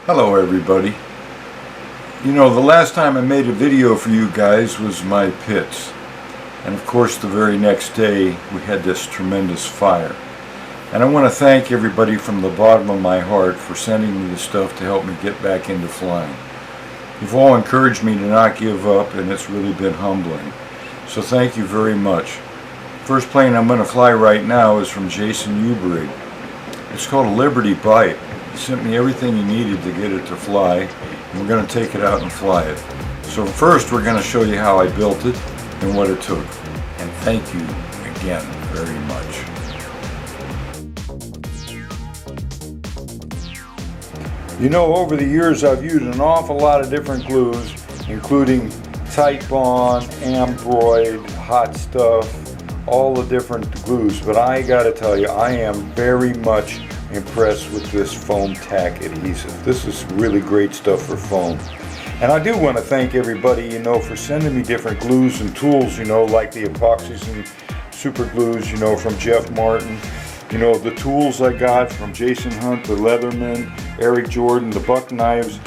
Hello everybody. You know, the last time I made a video for you guys was my pits. And of course the very next day we had this tremendous fire. And I want to thank everybody from the bottom of my heart for sending me the stuff to help me get back into flying. You've all encouraged me to not give up, and it's really been humbling. So thank you very much. First plane I'm going to fly right now is from Jason UberJay. It's called a Liberty Bipe. He sent me everything he needed to get it to fly, and we're going to take it out and fly it. So first we're going to show you how I built it and what it took. And thank you again very much. You know, over the years I've used an awful lot of different glues, including Titebond, Ambroid, Hot Stuff, all the different glues. But I gotta tell you, I am very much impressed with this foam tack adhesive. This is really great stuff for foam. And I do want to thank everybody, you know, for sending me different glues and tools, you know, like the epoxies and super glues, you know, from Jeff Martin. You know, the tools I got from Jason Hunt, the Leatherman, Eric Jordan, the buck knives,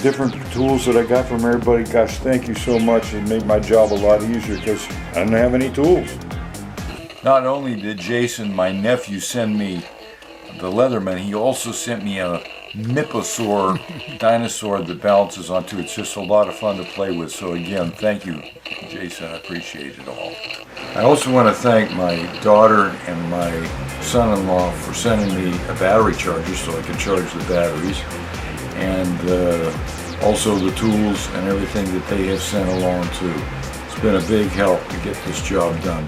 different tools that I got from everybody. Gosh, thank you so much. It made my job a lot easier because I didn't have any tools. Not only did Jason, my nephew, send me the Leatherman, he also sent me a Myposaur dinosaur that balances onto it. It's just a lot of fun to play with. So again, thank you, Jason. I appreciate it all. I also want to thank my daughter and my son-in-law for sending me a battery charger so I can charge the batteries, and also the tools and everything that they have sent along too. It's been a big help to get this job done.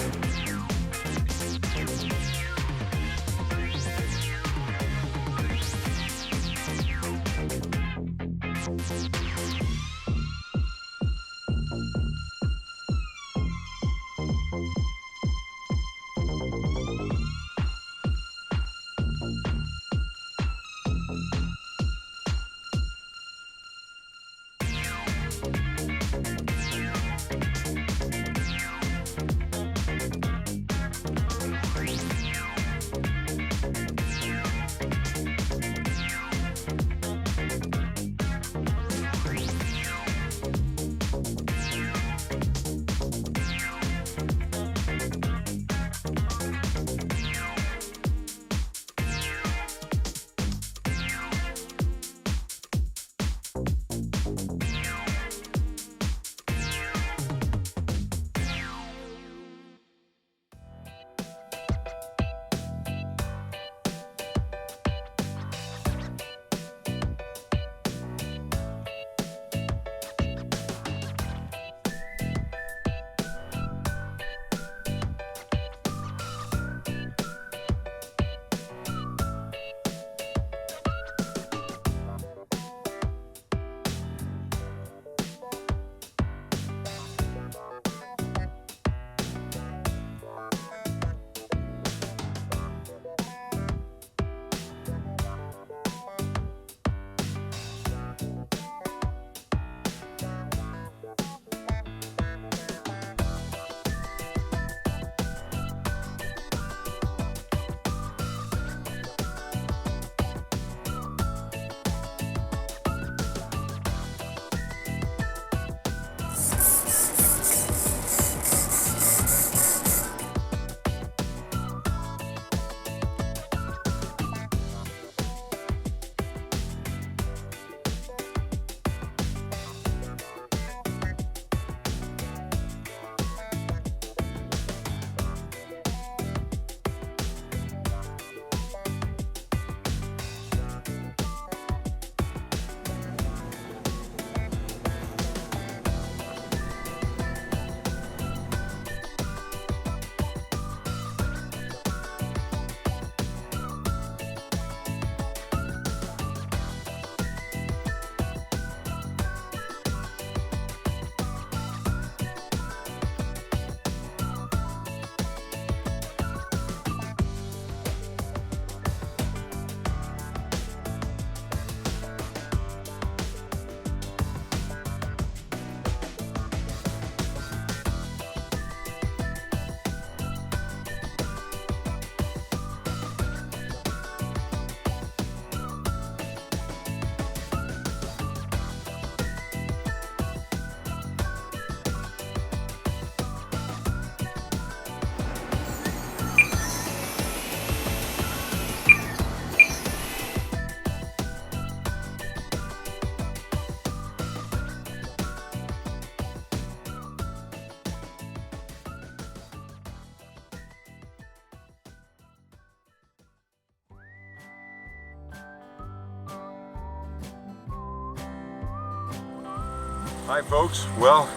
Hi folks, well,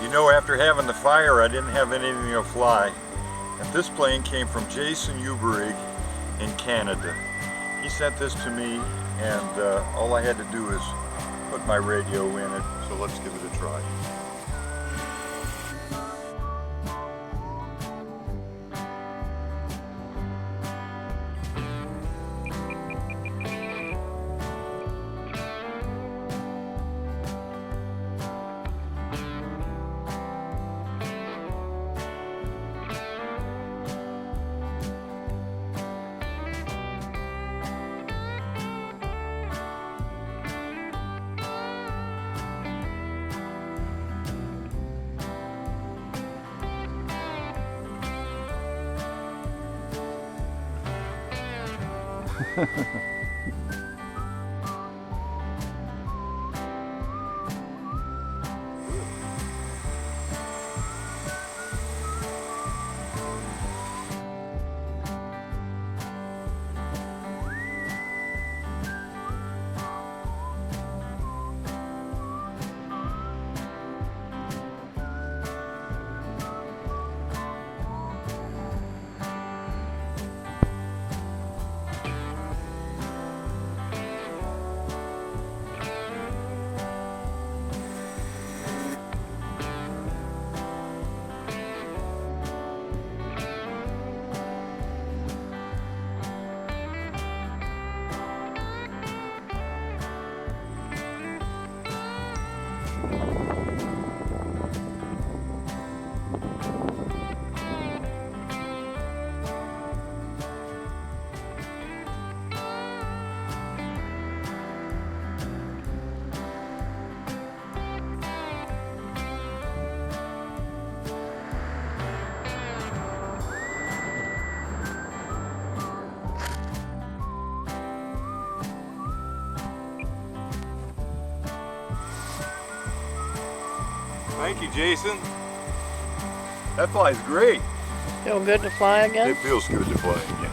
you know, after having the fire I didn't have anything to fly. And this plane came from Jason UberJay in Canada. He sent this to me and all I had to do is put my radio in it, so let's give it a try. Thank you, Jason. That flies great. Feel good to fly again? It feels good to fly again.